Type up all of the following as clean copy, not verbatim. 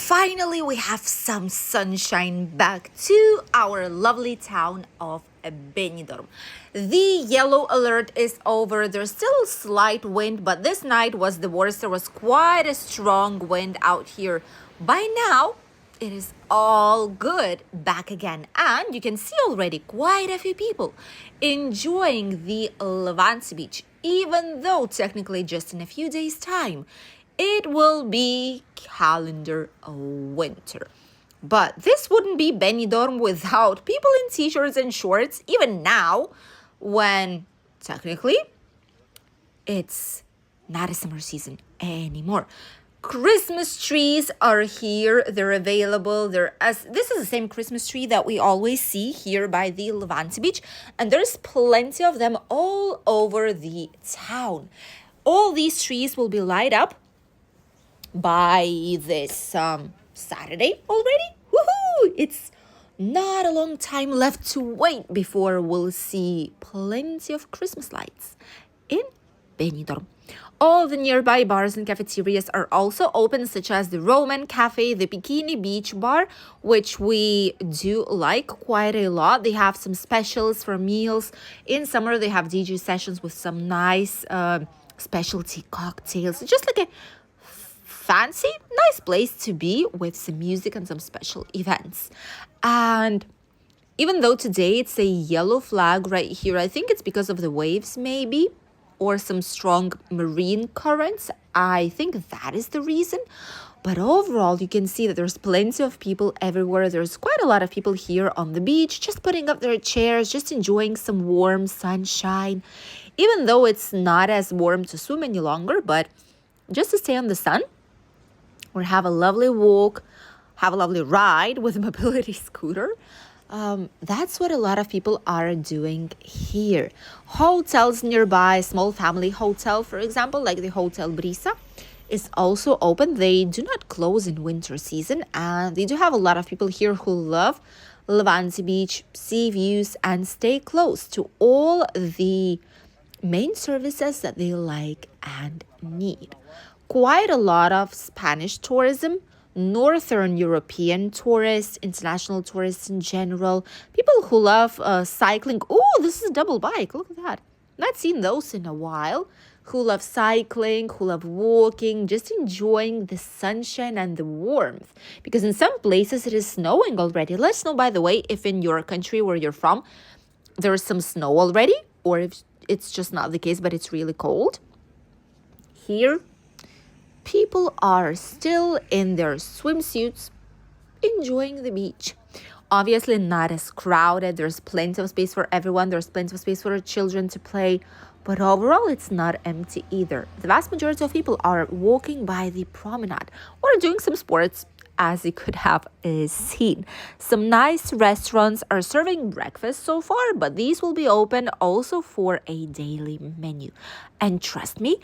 Finally, we have some sunshine back to our lovely town of Benidorm. The yellow alert is over. There's still slight wind, but this night was the worst. There was quite a strong wind out here. By now, it is all good back again. And you can see already quite a few people enjoying the Levante Beach, even though technically just in a few days' time, it will be calendar winter. But this wouldn't be Benidorm without people in t-shirts and shorts, even now, when technically it's not a summer season anymore. Christmas trees are here. They're available. This is the same Christmas tree that we always see here by the Levante Beach, and there's plenty of them all over the town. All these trees will be light up by this Saturday already. Woohoo! It's not a long time left to wait before we'll see plenty of Christmas lights in Benidorm. All the nearby bars and cafeterias are also open, such as the Roman Cafe, the Bikini Beach Bar, which we do like quite a lot. They have some specials for meals. In summer, they have DJ sessions with some nice specialty cocktails. Just like a fancy, nice place to be with some music and some special events. And even though today it's a yellow flag right here, I think it's because of the waves maybe, or some strong marine currents. I think that is the reason. But overall, you can see that there's plenty of people everywhere. There's quite a lot of people here on the beach, just putting up their chairs, just enjoying some warm sunshine. Even though it's not as warm to swim any longer, but just to stay on the sun, or have a lovely walk, have a lovely ride with a mobility scooter. That's what a lot of people are doing here. Hotels nearby, small family hotel, for example, like the Hotel Brisa, is also open. They do not close in winter season, and they do have a lot of people here who love Levante Beach, sea views, and stay close to all the main services that they like and need. Quite a lot of Spanish tourism, Northern European tourists, international tourists in general, people who love cycling. Oh, this is a double bike. Look at that. Not seen those in a while. Who love cycling, who love walking, just enjoying the sunshine and the warmth. Because in some places it is snowing already. Let us know, by the way, if in your country where you're from, there is some snow already, or if it's just not the case, but it's really cold. Here, people are still in their swimsuits, enjoying the beach. Obviously not as crowded. There's plenty of space for everyone. There's plenty of space for children to play. But overall, it's not empty either. The vast majority of people are walking by the promenade or doing some sports, as you could have seen. Some nice restaurants are serving breakfast so far, but these will be open also for a daily menu. And trust me,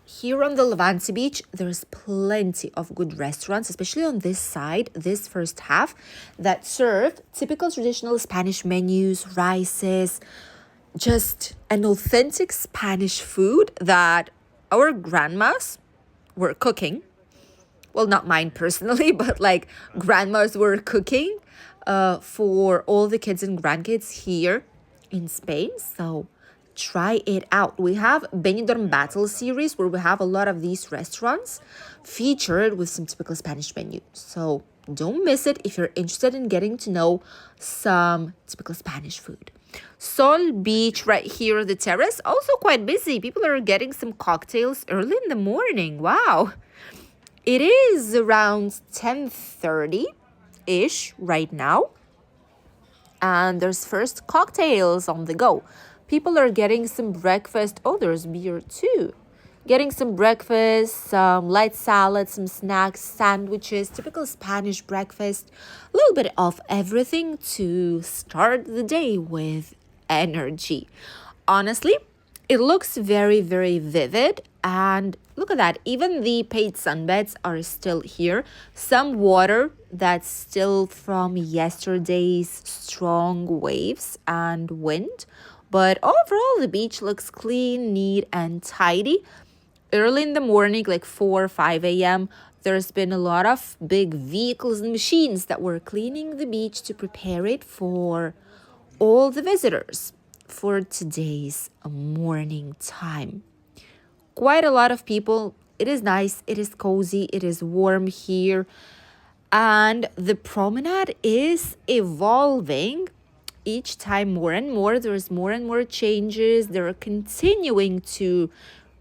here on the Levante Beach, there's plenty of good restaurants, especially on this side, this first half, that serve typical traditional Spanish menus, rices, just an authentic Spanish food that our grandmas were cooking. Well, not mine personally, but like grandmas were cooking for all the kids and grandkids here in Spain. So try it out. We have Benidorm Battle series where we have a lot of these restaurants featured with some typical Spanish menu. So don't miss it if you're interested in getting to know some typical Spanish food. Sol Beach right here, the terrace, also quite busy. People are getting some cocktails early in the morning. Wow. It is around 10:30-ish right now. And there's first cocktails on the go. People are getting some breakfast. Oh, there's beer too. Getting some breakfast, some light salad, some snacks, sandwiches, typical Spanish breakfast. A little bit of everything to start the day with energy. Honestly, it looks very, very vivid. And look at that. Even the paid sunbeds are still here. Some water that's still from yesterday's strong waves and wind. But overall, the beach looks clean, neat, and tidy. Early in the morning, like 4 or 5 a.m., There's been a lot of big vehicles and machines that were cleaning the beach to prepare it for all the visitors for today's morning time. Quite a lot of people. It is nice, it is cozy, it is warm here. And the promenade is evolving each time more and more. There's more and more changes. They're continuing to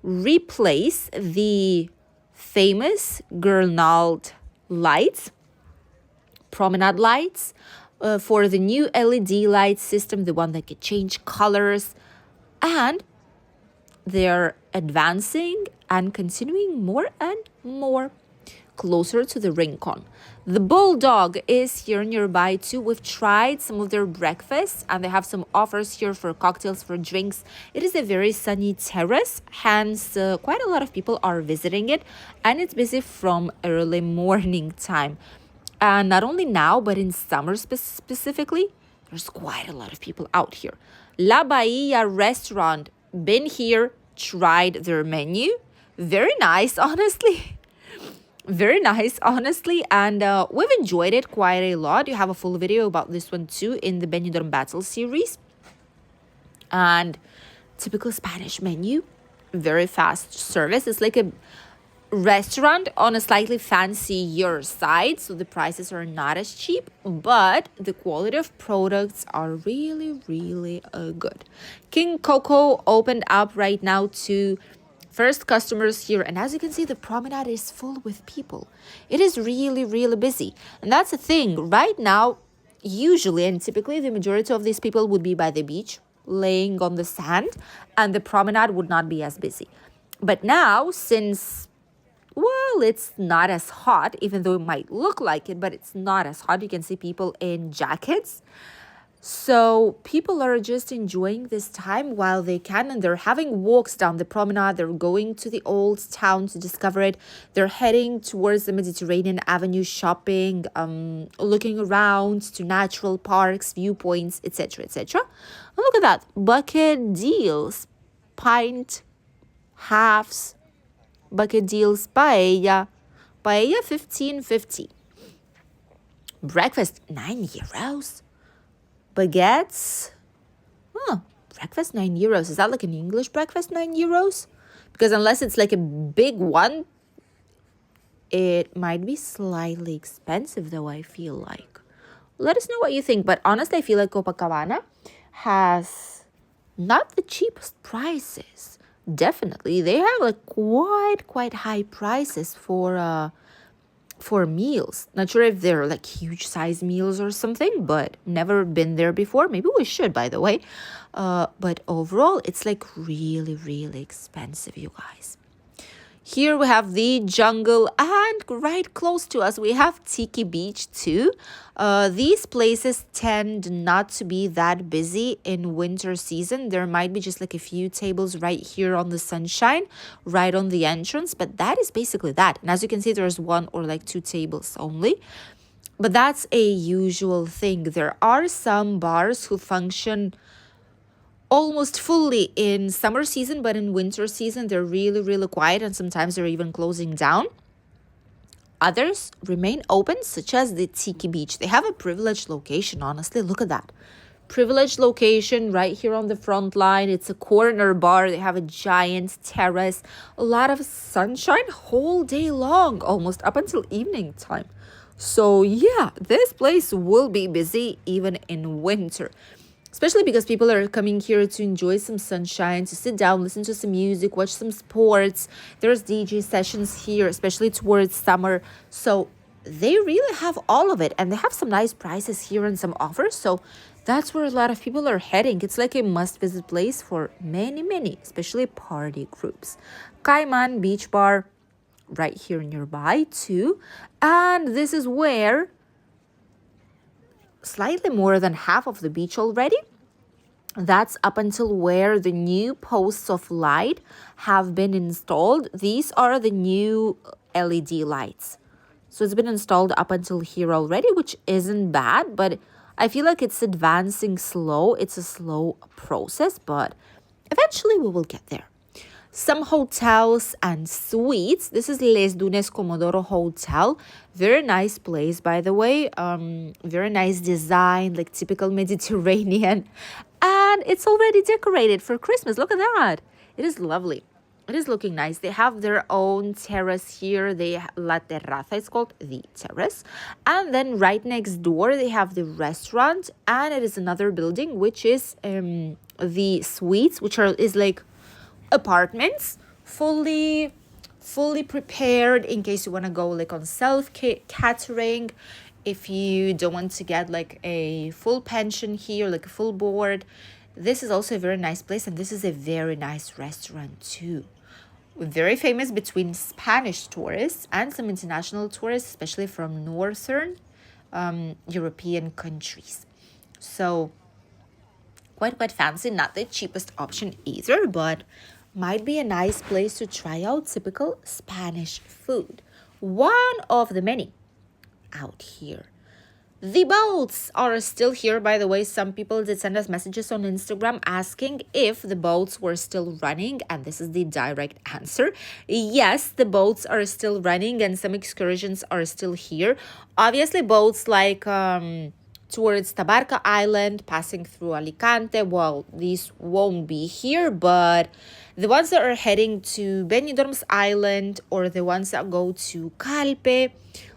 replace the famous Gernald lights, promenade lights, for the new LED light system, the one that can change colors. And they're advancing and continuing more and more closer to the Rincon. The Bulldog is here nearby too. We've tried some of their breakfasts and they have some offers here for cocktails, for drinks. It is a very sunny terrace, hence quite a lot of people are visiting it, and it's busy from early morning time. And not only now, but in summer specifically, there's quite a lot of people out here. La Bahia restaurant, been here, tried their menu. Very nice, honestly. Very nice, honestly, and we've enjoyed it quite a lot. You have a full video about this one too in the Benidorm Battle series. And typical Spanish menu, very fast service. It's like a restaurant on a slightly fancier side, so the prices are not as cheap, but the quality of products are really, really good. King Coco opened up right now to first customers here, and as you can see, the promenade is full with people. It is really, really busy, and that's the thing. Right now, usually and typically, the majority of these people would be by the beach, laying on the sand, and the promenade would not be as busy. But now, since, well, it's not as hot, even though it might look like it, but it's not as hot. You can see people in jackets. So people are just enjoying this time while they can, and they're having walks down the promenade. They're going to the old town to discover it. They're heading towards the Mediterranean Avenue, shopping, looking around to natural parks, viewpoints, etc., etc. And look at that. Bucket deals, pint, halves, bucket deals, paella. Paella, 15.50. Breakfast, €9. Baguettes, breakfast €9. Is that like an English breakfast, €9? Because unless it's like a big one, it might be slightly expensive, though, I feel like. Let us know what you think. But honestly, I feel like Copacabana has not the cheapest prices. Definitely, they have like quite high prices for meals. Not sure if they're like huge size meals or something, but never been there before. Maybe we should, by the way. But overall, it's like really, really expensive, you guys. Here we have the jungle, and right close to us, we have Tiki Beach too. These places tend not to be that busy in winter season. There might be just like a few tables right here on the sunshine, right on the entrance, but that is basically that. And as you can see, there's one or like two tables only. But that's a usual thing. There are some bars who function almost fully in summer season, but in winter season, they're really, really quiet, and sometimes they're even closing down. Others remain open, such as the Tiki Beach. They have a privileged location, honestly. Look at that. Privileged location right here on the front line. It's a corner bar. They have a giant terrace, a lot of sunshine whole day long, almost up until evening time. So yeah, this place will be busy even in winter. Especially because people are coming here to enjoy some sunshine, to sit down, listen to some music, watch some sports. There's DJ sessions here, especially towards summer. So they really have all of it. And they have some nice prices here and some offers. So that's where a lot of people are heading. It's like a must-visit place for many, especially party groups. Cayman Beach Bar right here nearby too. And this is where slightly more than half of the beach already. That's up until where the new posts of light have been installed. These are the new LED lights. So it's been installed up until here already, which isn't bad, but I feel like it's advancing slow. It's a slow process, but eventually we will get there. Some hotels and suites. This is Les Dunes Comodoro Hotel. Very nice place, by the way. Very nice design, like typical Mediterranean. And it's already decorated for Christmas. Look at that. It is lovely. It is looking nice. They have their own terrace here. La Terraza, it's called the terrace. And then right next door, they have the restaurant. And it is another building, which is the suites, is like apartments, fully prepared in case you want to go like on self-catering. If you don't want to get like a full pension here, like a full board, this is also a very nice place. And this is a very nice restaurant too. Very famous between Spanish tourists and some international tourists, especially from northern European countries. So quite fancy, not the cheapest option either, but might be a nice place to try out typical Spanish food. One of the many out here. The boats are still here, by the way. Some people did send us messages on Instagram asking if the boats were still running, and this is the direct answer. Yes, the boats are still running and some excursions are still here. Obviously, boats like towards Tabarca Island, passing through Alicante, well, these won't be here, but the ones that are heading to Benidorm's Island or the ones that go to Calpe,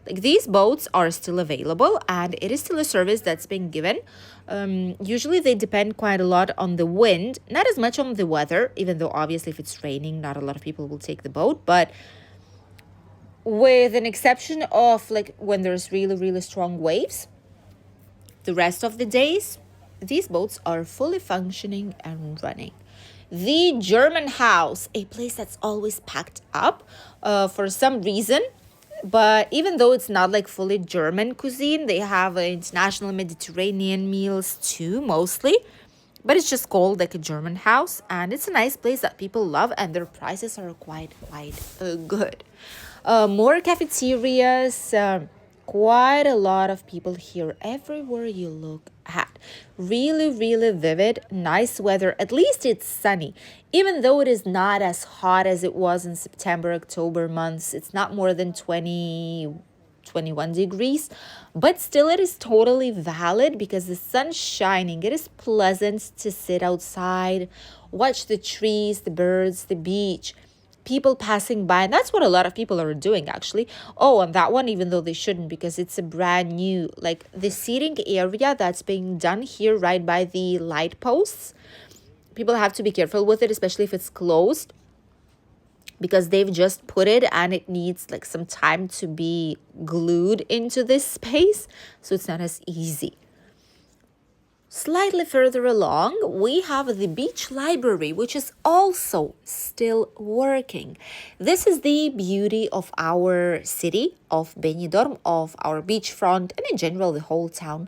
like these boats are still available and it is still a service that's being given. Usually they depend quite a lot on the wind, not as much on the weather, even though obviously if it's raining, not a lot of people will take the boat, but with an exception of like when there's really strong waves, the rest of the days, these boats are fully functioning and running. The German house, a place that's always packed up for some reason. But even though it's not like fully German cuisine, they have international Mediterranean meals too, mostly. But it's just called like a German house. And it's a nice place that people love and their prices are quite good. More cafeterias, quite a lot of people here everywhere you look at. Really vivid, nice weather. At least it's sunny. Even though it is not as hot as it was in September, October months, it's not more than 21 degrees, but still it is totally valid because the sun's shining. It is pleasant to sit outside, watch the trees, the birds, the beach, people passing by. And that's what a lot of people are doing actually. Oh, and that one, even though they shouldn't because it's a brand new, like the seating area that's being done here right by the light posts. People have to be careful with it, especially if it's closed, because they've just put it and it needs like some time to be glued into this space. So it's not as easy. Slightly further along, we have the beach library, which is also still working. This is the beauty of our city, of Benidorm, of our beachfront, and in general, the whole town,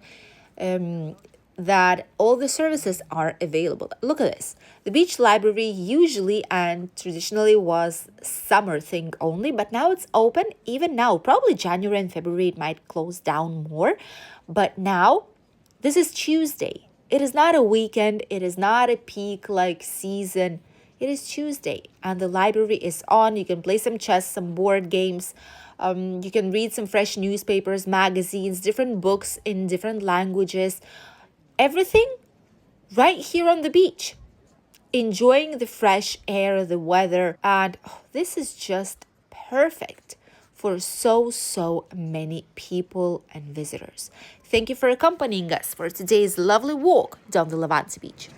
that all the services are available. Look at this. The beach library usually and traditionally was summer thing only, but now it's open even now. Probably January and February it might close down more, but now this is Tuesday. It is not a weekend. It is not a peak like season. It is Tuesday and the library is on. You can play some chess, some board games. You can read some fresh newspapers, magazines, different books in different languages. Everything right here on the beach. Enjoying the fresh air, the weather. And this is just perfect for so many people and visitors. Thank you for accompanying us for today's lovely walk down the Levante Beach.